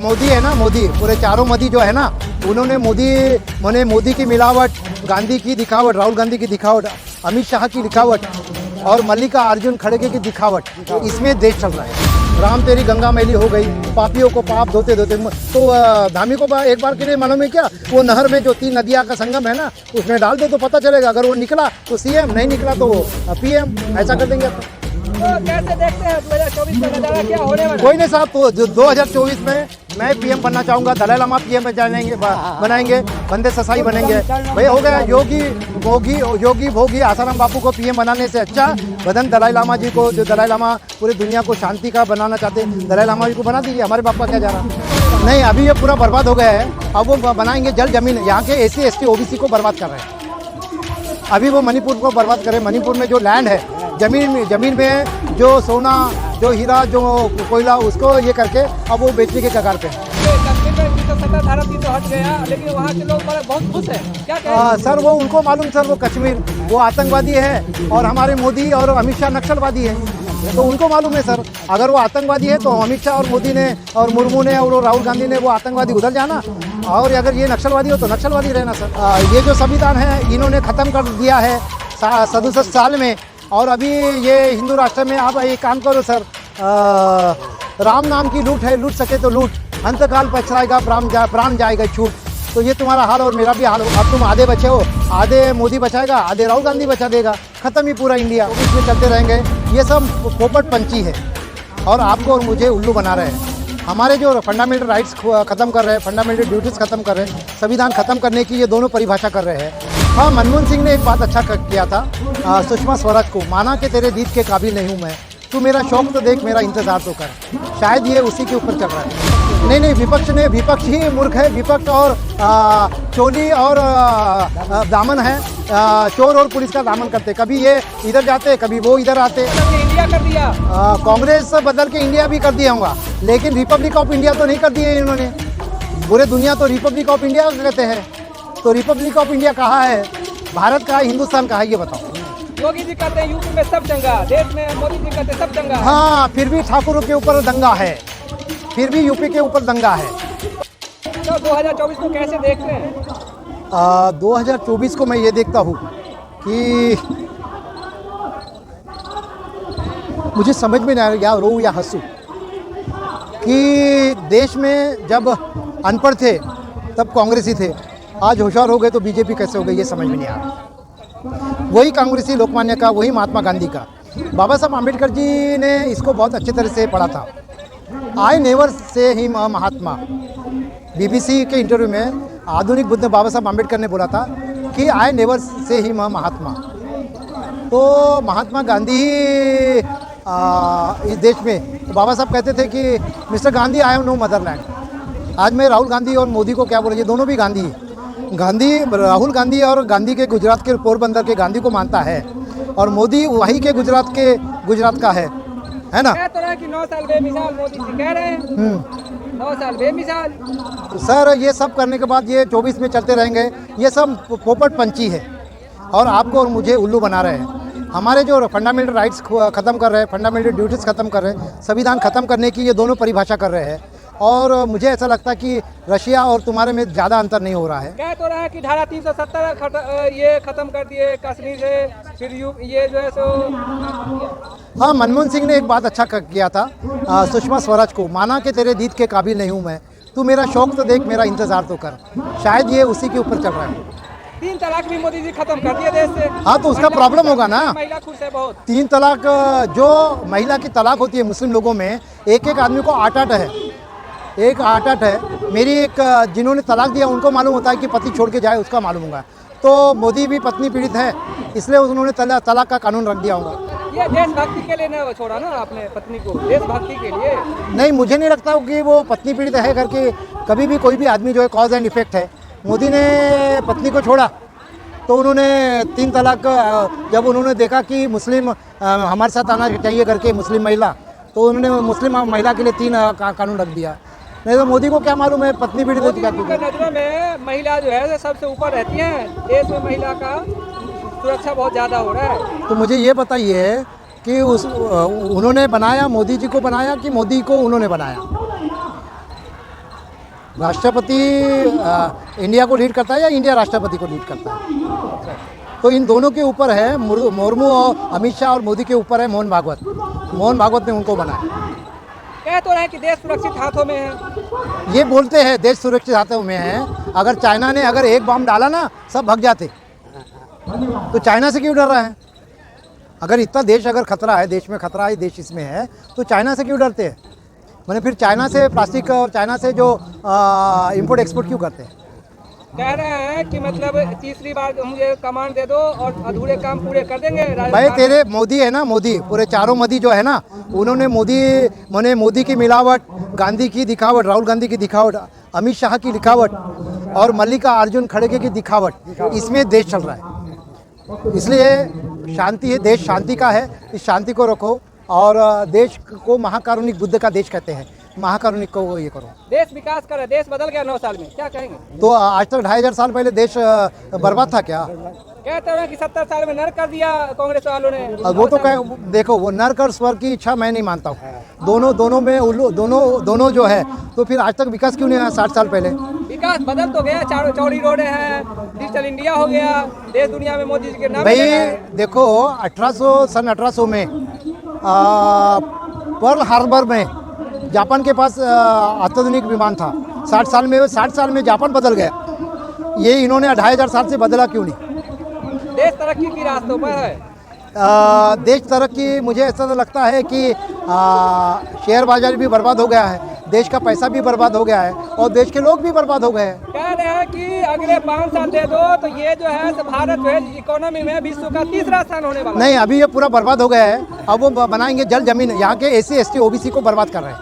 मोदी है ना, मोदी पूरे चारों मोदी जो है ना, उन्होंने मोदी की मिलावट, गांधी की दिखावट, राहुल गांधी की दिखावट, अमित शाह की दिखावट और मल्लिका अर्जुन खड़गे की दिखावट, इसमें देश चल रहा है। राम तेरी गंगा मैली हो गई, पापियों को पाप धोते धोते तो धामी को एक बार के लिए मालूम है क्या, वो नहर में जो 3 नदियाँ का संगम है ना, उसमें डाल दो तो पता चलेगा। अगर वो निकला तो सीएम, नहीं निकला तो पीएम, ऐसा कर देंगे। तो कैसे देखते हैं 2024 का नजारा क्या होने वाला है? कोई नहीं साहब, तो 2024 में मैं पीएम बनना चाहूँगा। दलाई लामा पीएम बनाएंगे, बंदे ससाई बनेंगे। भाई हो गया योगी भोगी आसाराम बापू को पीएम बनाने से अच्छा बदन दलाई लामा जी को, जो दलाई लामा पूरी दुनिया को शांति का बनाना चाहते, दलाई लामा जी को बना दीजिए। हमारे बाप का क्या जा रहा नहीं, अभी ये पूरा बर्बाद हो गया है। अब वो बनाएंगे जल जमीन, यहाँ के SC ST OBC को बर्बाद कर रहे हैं। अभी वो मणिपुर को बर्बाद करें। मणिपुर में जो लैंड है, जमीन में जो सोना, जो हीरा, जो कोयला, उसको ये करके अब वो बेचने के कगार पे है। धारा 300 हट गया, लेकिन वहाँ के लोग बहुत खुश हैं। क्या कहें? सर वो उनको मालूम, सर वो कश्मीर वो आतंकवादी है और हमारे मोदी और अमित शाह नक्सलवादी है, तो उनको मालूम है सर। अगर वो आतंकवादी है तो अमित शाह और मोदी ने और मुर्मू ने और राहुल गांधी ने वो आतंकवादी उधर जाना, और अगर ये नक्सलवादी हो तो नक्सलवादी रहना सर। ये जो संविधान है इन्होंने ख़त्म कर दिया है 67 साल में, और अभी ये हिंदू राष्ट्र में आप एक काम करो सर, राम नाम की लूट है, लूट सके तो लूट, अंतकाल पछताएगा प्राण जाएगा छूट। तो ये तुम्हारा हाल और मेरा भी हाल। अब तुम आधे बचे हो, आधे मोदी बचाएगा, आधे राहुल गांधी बचा देगा, खत्म ही पूरा इंडिया। इसमें चलते रहेंगे। ये सब पोपट पंछी है और आपको और मुझे उल्लू बना रहे हैं। हमारे जो फंडामेंटल राइट्स ख़त्म कर रहे हैं, फंडामेंटल ड्यूटीज़ ख़त्म कर रहे हैं, संविधान ख़त्म करने की ये दोनों परिभाषा कर रहे हैं। हाँ, मनमोहन सिंह ने एक बात अच्छा किया था सुषमा स्वराज को, माना कि तेरे जीत के काबिल नहीं हूँ मैं, तू मेरा शौक तो देख, मेरा इंतज़ार तो कर। शायद ये उसी के ऊपर चल रहा है। नहीं, विपक्ष ही मूर्ख है। विपक्ष और चोली और दामन है, चोर और पुलिस का दामन करते। कभी ये इधर जाते, कभी वो इधर आते। इंडिया कर दिया, कांग्रेस बदल के इंडिया भी कर दिया होगा, लेकिन रिपब्लिक ऑफ इंडिया तो नहीं कर दिए इन्होंने। पूरे दुनिया तो रिपब्लिक ऑफ इंडिया कहते हैं, तो रिपब्लिक ऑफ इंडिया कहाँ है? भारत का है, हिंदुस्तान का है, ये बताओ। योगी जी कहते हैं यूपी में सब दंगा, देश में मोदी जी कहते हैं सब दंगा। हाँ, फिर भी ठाकुरों के ऊपर दंगा है, फिर भी यूपी के ऊपर दंगा है। तो 2024 को कैसे देखते हैं? 2024 को मैं ये देखता हूँ कि मुझे समझ में नहीं आ रहा या रो या हंसू, कि देश में जब अनपढ़ थे तब कांग्रेसी थे, आज होशियार हो गए तो बीजेपी कैसे हो गई, ये समझ में नहीं आ रहा। वही कांग्रेसी लोकमान्य का, वही महात्मा गांधी का। बाबा साहब आम्बेडकर जी ने इसको बहुत अच्छी तरह से पढ़ा था। I never say he Mahatma. BBC के इंटरव्यू में आधुनिक बुद्ध बाबा साहब आम्बेडकर ने बोला था कि आई नेवर से ही महात्मा। तो महात्मा गांधी ही इस देश में, तो बाबा साहब कहते थे कि mister Gandhi I have no motherland. आज मैं राहुल गांधी और मोदी को क्या बोला, ये दोनों भी गांधी है। राहुल गांधी और गांधी के गुजरात के पोरबंदर के गांधी को मानता है, और मोदी वही के गुजरात का है ना। कह तो रहा है कि 9 साल बेमिसाल मोदी जी कह रहे हैं। 9 साल बेमिसाल। सर ये सब करने के बाद ये 24 में चलते रहेंगे। ये सब पोपट पंछी है और आपको और मुझे उल्लू बना रहे हैं। हमारे जो फंडामेंटल राइट्स ख़त्म कर रहे हैं, फंडामेंटल ड्यूटीज़ ख़त्म कर रहे हैं, संविधान ख़त्म करने की ये दोनों परिभाषा कर रहे हैं। और मुझे ऐसा लगता है कि रशिया और तुम्हारे में ज़्यादा अंतर नहीं हो रहा है। कह तो रहा है कि धारा 370 ये ख़त्म कर दिए कश्मीर से, फिर ये जो है सो। हाँ, मनमोहन सिंह ने एक बात अच्छा किया था सुषमा स्वराज को, माना कि तेरे जीत के काबिल नहीं हूँ मैं, तू मेरा शौक तो देख, मेरा इंतज़ार तो कर। शायद ये उसी के ऊपर चल रहा है। 3 तलाक भी मोदी जी खत्म कर दिए देश से। हाँ, तो उसका प्रॉब्लम होगा ना। महिला खुश है बहुत। 3 तलाक, जो महिला की तलाक होती है मुस्लिम लोगों में, एक आदमी को 8 है, एक 8 है। मेरी एक जिन्होंने तलाक दिया उनको मालूम होता है कि पति छोड़ के जाए, उसका मालूम होगा। तो मोदी भी पत्नी पीड़ित है, इसलिए उन्होंने तलाक का कानून रख दिया होगा। ये देशभक्ति के लिए ना छोड़ा ना आपने पत्नी को, देशभक्ति के लिए। नहीं, मुझे नहीं लगता कि वो पत्नी पीड़ित है करके कभी भी कोई भी आदमी जो है कॉज एंड इफेक्ट है। मोदी ने पत्नी को छोड़ा तो उन्होंने 3 तलाक, जब उन्होंने देखा कि मुस्लिम हमारे साथ आना चाहिए करके मुस्लिम महिला, तो उन्होंने मुस्लिम महिला के लिए 3 कानून रख दिया। नहीं तो मोदी को क्या मालूम है पत्नी पीड़ित होती क्या। नजरों में महिला जो है सबसे ऊपर रहती है, देश में महिला का सुरक्षा बहुत ज़्यादा हो रहा है। तो मुझे ये बताइए कि उन्होंने बनाया, मोदी जी को बनाया कि मोदी को उन्होंने बनाया? राष्ट्रपति इंडिया को लीड करता है या इंडिया राष्ट्रपति को लीड करता है? तो इन दोनों के ऊपर है, मुर्मू और अमित शाह और मोदी के ऊपर है मोहन भागवत। मोहन भागवत ने उनको बनाया। कह तो रहे हैं कि देश सुरक्षित हाथों में है। ये बोलते हैं देश सुरक्षित हाथों में है। अगर चाइना ने अगर एक बम डाला ना, सब भाग जाते। तो चाइना से क्यों डर रहा है? अगर इतना देश अगर खतरा है, देश में खतरा है, देश इसमें है, तो चाइना से क्यों डरते हैं? मैंने फिर चाइना से प्लास्टिक और चाइना से जो इंपोर्ट एक्सपोर्ट क्यों करते हैं? कह रहे हैं कि मतलब तीसरी बार मुझे कमांड दे दो और अधूरे काम पूरे कर देंगे। भाई तेरे मोदी है ना, मोदी पूरे चारों मोदी जो है ना, उन्होंने मोदी की मिलावट, गांधी की दिखावट, राहुल गांधी की दिखावट, अमित शाह की दिखावट और मल्लिकार्जुन खड़गे की दिखावट, इसमें देश चल रहा है। इसलिए शांति है, देश शांति का है, इस शांति को रखो। और देश को महाकारुणिक बुद्ध का देश कहते हैं, महाकारुणिक को ये करो। देश विकास कर रहा है, देश बदल गया 9 साल में, क्या कहेंगे? तो आज तक 2500 साल पहले देश बर्बाद था क्या? कहते हैं कि 70 साल में नर्क कर दिया कांग्रेस वालों ने। वो तो देखो, वो नर्क और स्वर्ग की इच्छा मैं नहीं मानता हूँ। दोनों में दोनों जो है, तो फिर आज तक विकास क्यों नहीं हुआ 60 साल पहले? विकास बदल तो गया, चारों चौड़ी रोडे हैं, डिजिटल इंडिया हो गया, देश दुनिया में मोदी जी के नाम। भाई देखो, सन 1800 में पर्ल हार्बर में जापान के पास अत्याधुनिक विमान था। 60 साल में जापान बदल गया। ये इन्होंने 2500 साल से बदला क्यों नहीं? देश तरक्की की रास्तों पर है। देश तरक्की, मुझे ऐसा तो लगता है कि शेयर बाजार भी बर्बाद हो गया है, देश का पैसा भी बर्बाद हो गया है और देश के लोग भी बर्बाद हो गए हैं। कह रहे हैं कि अगले 5 साल दे दो तो ये जो है तो भारत जो है इकोनॉमी में विश्व का 3रा स्थान होने वाला है। नहीं, अभी ये पूरा बर्बाद हो गया है। अब वो बनाएंगे जल जमीन, यहाँ के SC ST OBC को बर्बाद कर रहे हैं।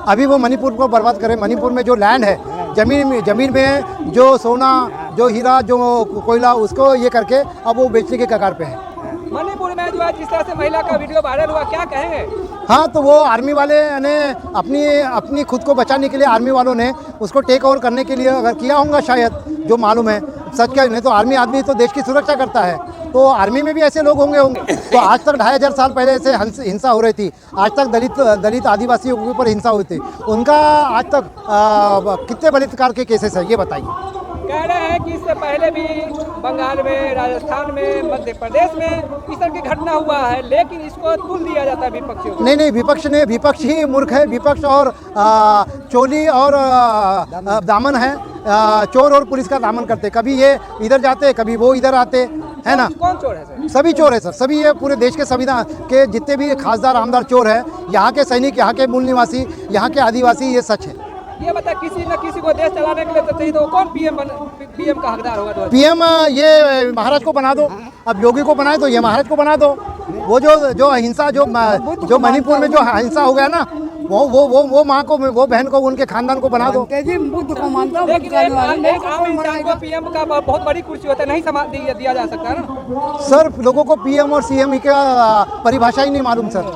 अभी वो मणिपुर को बर्बाद कर रहे हैं। मणिपुर में जो लैंड है, जमीन में जो सोना, जो हीरा, जो कोयला, उसको ये करके अब वो बेचने के कगार पे है। मणिपुर में जो है जिस तरह से महिला का वीडियो वायरल हुआ, क्या कहेंगे? हाँ, तो वो आर्मी वाले ने अपनी खुद को बचाने के लिए, आर्मी वालों ने उसको टेक ओवर करने के लिए अगर किया होगा शायद, जो मालूम है। सच क्या, नहीं तो आर्मी आदमी तो देश की सुरक्षा करता है, तो आर्मी में भी ऐसे लोग होंगे। तो आज तक 2500 साल पहले ऐसे हिंसा हो रही थी। आज तक दलित आदिवासियों के ऊपर हिंसा हुई थी। उनका आज तक कितने बलात्कार के केसेस है, ये बताइए। कह रहे हैं कि इससे पहले भी बंगाल में, राजस्थान में, मध्य प्रदेश में इस तरह की घटना हुआ है, लेकिन इसको तुल दिया जाता है विपक्षियों को। नहीं, विपक्ष ही मूर्ख है। विपक्ष और चोली और दामन है, चोर और पुलिस का दामन करते। कभी ये इधर जाते, कभी वो इधर आते, है ना? कौन चोर है सर? सभी चोर है सर, सभी। ये पूरे देश के संविधान के जितने भी खासदार आमदार चोर है। यहाँ के सैनिक, यहाँ के मूल निवासी, यहाँ के आदिवासी, ये सच है। ये बता, किसी न किसी को देश चलाने के लिए तो चाहिए, तो कौन पीएम का हकदार होगा? पीएम ये महाराज को बना दो। अब योगी को बनाए तो ये महाराज को बना दो। वो जो हिंसा, जो मणिपुर में जो हिंसा हो गया ना, वो माँ को, वो बहन को, उनके खानदान को बना दो। बुद्ध को मानता हूं, लेकिन एक आम इंसान को पीएम का बहुत बड़ी कुर्सी होता है, नहीं दिया जा सकता ना सर। लोगों को पीएम और सीएम का परिभाषा ही नहीं मालूम सर।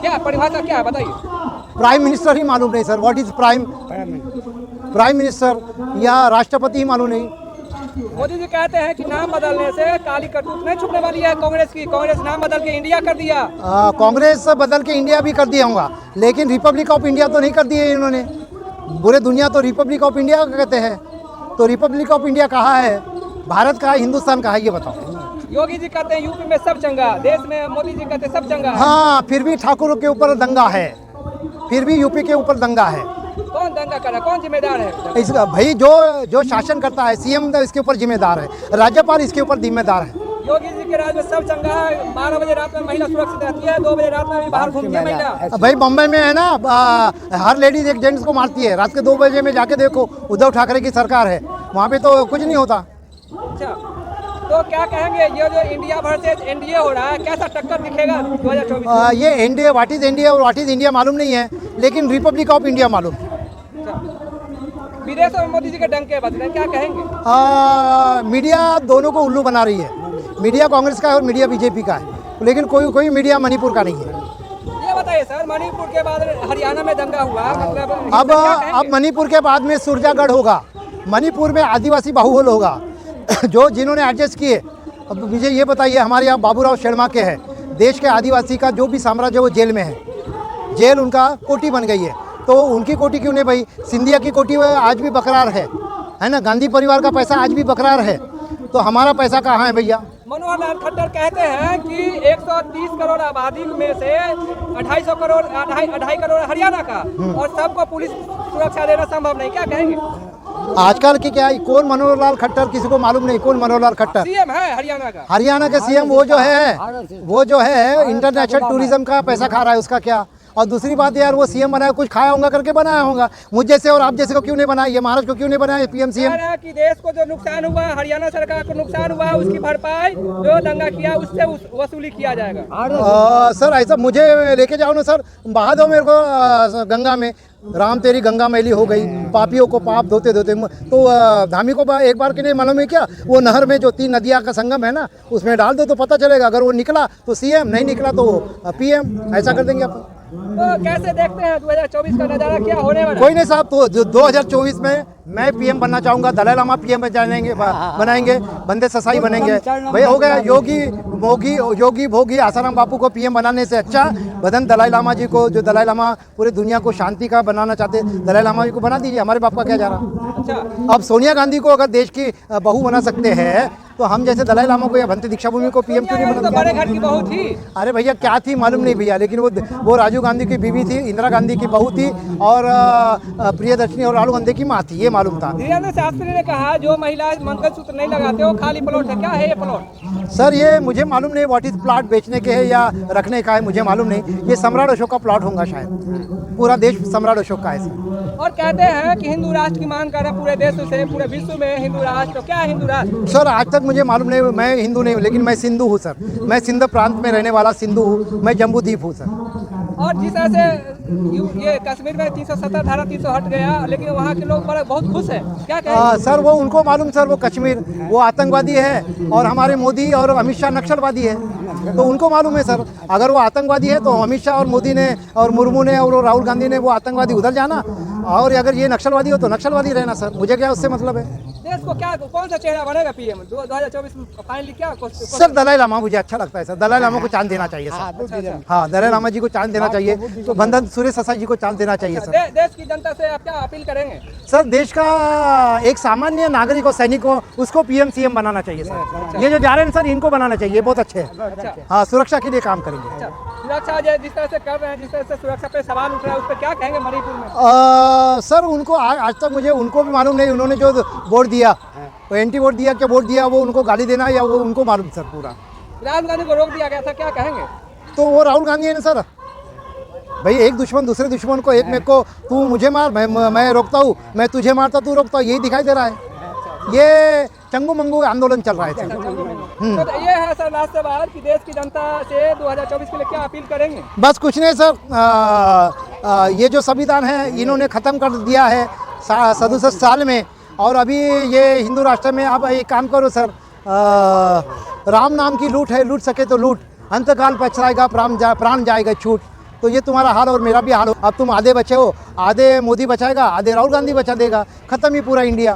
क्या परिभाषा क्या है, बताइए? प्राइम मिनिस्टर ही मालूम नहीं sir. What is prime minister या राष्ट्रपति ही मालूम नहीं। मोदी जी कहते हैं कि नाम बदलने से काली करतूत नहीं छुपने वाली है कांग्रेस की। कांग्रेस नाम बदल के इंडिया कर दिया। कांग्रेस बदल के इंडिया भी कर दिया होगा, लेकिन रिपब्लिक ऑफ इंडिया तो नहीं कर दिए इन्होंने। पूरे दुनिया तो रिपब्लिक ऑफ इंडिया कहते हैं। तो रिपब्लिक ऑफ इंडिया कहाँ है? भारत का है, हिंदुस्तान का है, ये बताओ। योगी जी कहते हैं यूपी में सब चंगा, देश में मोदी जी कहते हैं सब चंगा। हाँ, फिर भी ठाकुरों के ऊपर दंगा है, फिर भी यूपी के ऊपर दंगा है। कौन दंगा कर रहा है, कौन जिम्मेदार है इसका? भाई जो शासन करता है, सीएम इसके ऊपर जिम्मेदार है, राज्यपाल इसके ऊपर जिम्मेदार है। योगी जी के राज में सब चंगा है। 12 बजे रात में महिला सुरक्षित रहती है, 2 बजे रात में भी बाहर घूमती है महिला। भाई बम्बई में है ना, हर लेडीज एक जेंट्स को मारती है। रात के 2 बजे में जाके देखो, उद्धव ठाकरे की सरकार है, वहाँ पे तो कुछ नहीं होता। अच्छा, तो क्या कहेंगे, ये जो इंडिया वर्सेस एनडीए हो रहा है, कैसा टक्कर दिखेगा 2024? ये एनडीए, व्हाट इज एनडीए और व्हाट इज इंडिया मालूम नहीं है, लेकिन रिपब्लिक ऑफ इंडिया मालूम। विदेशों में मोदी जी के डंके बज रहे हैं, क्या कहेंगे? मीडिया दोनों को उल्लू बना रही है। मीडिया कांग्रेस का है और मीडिया बीजेपी का है, लेकिन कोई मीडिया मणिपुर का नहीं है। ये बताइए सर, मणिपुर के बाद हरियाणा में दंगा हुआ, मतलब अब मणिपुर के बाद में सुरजागढ़ होगा। मणिपुर में आदिवासी बाहुबल होगा, जिन्होंने एडजस्ट किए। अब मुझे ये बताइए, हमारे यहाँ बाबूराव शर्मा के हैं, देश के आदिवासी का जो भी साम्राज्य वो जेल में है, जेल उनका कोठी बन गई है। तो उनकी कोटी क्यों नहीं भाई? सिंधिया की कोटी आज भी बरकरार है ना? गांधी परिवार का पैसा आज भी बरकरार है, तो हमारा पैसा कहाँ है भैया? मनोहर लाल खट्टर कहते हैं कि 130 करोड़ आबादी में से 2.5 करोड़ हरियाणा का और सबको पुलिस सुरक्षा देना संभव नहीं। क्या कहेंगे? आजकल की क्या, कौन मनोहर लाल खट्टर, किसी को मालूम नहीं कौन मनोहर लाल खट्टर। सीएम है हरियाणा का। हरियाणा के सीएम वो जो है इंटरनेशनल टूरिज्म का पैसा खा रहा है, उसका क्या? और दूसरी बात यार, वो सीएम बनाया, कुछ खाया होगा करके बनाया होगा। मुझ जैसे और आप जैसे को क्यों नहीं बनाया? ये महाराष्ट्र को क्यों नहीं बनाया पीएम सीएम? कह रहा है कि देश को जो नुकसान हुआ, हरियाणा सरकार को नुकसान हुआ, उसकी भरपाई जो दंगा किया उससे वसूली किया जाएगा। सर ऐसा मुझे लेके जाओ ना सर, बहा दो मेरे को गंगा में। राम तेरी गंगा मैली हो गई, पापियों को पाप धोते धोते। तो धामी को एक बार के लिए मालूम है क्या? वो नहर में जो 3 नदियाँ का संगम है ना, उसमें डाल दो तो पता चलेगा। अगर वो निकला तो सीएम, नहीं निकला तो पीएम, ऐसा कर देंगे अपन। तो कैसे देखते हैं 2024 का नजारा, क्या होने वाला? कोई नहीं साहब, तो 2024 में मैं पीएम बनना चाहूंगा। दलाई लामा पीएम बनाएंगे, बंदे ससाई बनेंगे। भाई हो गया, योगी भोगी आसाराम बापू को पीएम बनाने से अच्छा बदन दलाई लामा जी को, जो दलाई लामा पूरी दुनिया को शांति का बनाना चाहते, दलाई लामा जी को बना दीजिए। हमारे बाप का क्या जा रहा? अच्छा, अब सोनिया गांधी को अगर देश की बहू बना सकते हैं, तो हम जैसे दलाई लामा को या भंते दीक्षा भूमि को पीएम क्यों नहीं तो बना? बड़े घर की बहू थी। अरे भैया क्या थी मालूम नहीं भैया, लेकिन वो राजीव गांधी की बीवी थी, इंदिरा गांधी की बहू थी, और प्रियदर्शनी और राहुल गांधी की माँ थी, ये मालूम था। धीरेन्द्र शास्त्री ने कहा जो महिला मंगलसूत्र नहीं लगाते वो खाली प्लॉट है। क्या है ये प्लॉट? सर ये मुझे मालूम नहीं, व्हाट इज प्लॉट बेचने के है या रखने का है, मुझे मालूम नहीं। ये सम्राट अशोक का प्लॉट होगा शायद, पूरा देश सम्राट अशोक का है सर। और कहते हैं कि हिंदू राष्ट्र की मांग कर रहे हैं पूरे देश से, पूरे विश्व में हिंदू राष्ट्र। क्या है हिंदू राष्ट्र? सर आज तक मुझे मालूम नहीं, मैं हिंदू नहीं हूँ, लेकिन मैं सिंधु हूँ सर। मैं सिंध प्रांत में रहने वाला सिंधु हूँ, मैं जम्बू द्वीप हूँ सर। और जिस तरह से ये कश्मीर में 370 धारा 300 हट गया, लेकिन वहाँ के लोग बहुत खुश है। क्या कहें? सर वो उनको मालूम सर, वो कश्मीर वो आतंकवादी है और हमारे मोदी और अमित शाह नक्सलवादी है, तो उनको मालूम है सर। अगर वो आतंकवादी है तो अमित शाह और मोदी ने और मुर्मू ने और राहुल गांधी ने वो आतंकवादी उधर जाना, और अगर ये नक्सलवादी हो तो नक्सलवादी रहना सर। मुझे क्या उससे मतलब है? देश को क्या, कौन सा चेहरा बनेगा पीएम 2024 में? फाइनली क्या सर दलाई लामा मुझे अच्छा लगता है सर। दलाई लामा को चांद देना चाहिए सर। हाँ, दलाई लामा जी को चांद देना चाहिए, तो बंधन सुरेश ससाई जी को चांद देना चाहिए सर। देश की जनता से आप क्या अपील करेंगे? सर देश का एक सामान्य नागरिक और सैनिक हो, उसको पीएम सीएम बनाना चाहिए सर। ये जो जा रहे हैं सर, इनको बनाना चाहिए, बहुत अच्छे हैं। हाँ, सुरक्षा के लिए काम करेंगे। सुरक्षा जिस तरह से कर रहे हैं, जिस तरह से सुरक्षा पे सवाल उठ रहा है, उस पर क्या कहेंगे मणिपुर में? सर उनको आज तक मुझे उनको भी मालूम नहीं, उन्होंने जो वोट दिया, वो एंटी वोट दिया, क्या वोट दिया, वो उनको गाली देना या वो उनको मालूम सर पूरा। राहुल गांधी को रोक दिया गया था, क्या कहेंगे? तो वो राहुल गांधी है ना सर। भाई एक दुश्मन दूसरे दुश्मन को, एक मेरे को तू मुझे मार, मैं रोकता हूँ, मैं तुझे मारता तू रोकता, यही दिखाई दे रहा है। ये चंगू मंगू आंदोलन चल रहा है सर। तो ये है सर लास्ट सवाल कि देश की जनता से 2024 के लिए क्या अपील करेंगे? बस कुछ नहीं सर, ये जो संविधान है इन्होंने ख़त्म कर दिया है 67 साल में, और अभी ये हिंदू राष्ट्र में आप एक काम करो सर, राम नाम की लूट है, लूट सके तो लूट, अंतकाल पछताएगा प्राण जाएगा छूट। तो ये तुम्हारा हाल और मेरा भी हाल हो। अब तुम आधे बचे हो, आधे मोदी बचाएगा, आधे राहुल गांधी बचा देगा, खत्म ही पूरा इंडिया।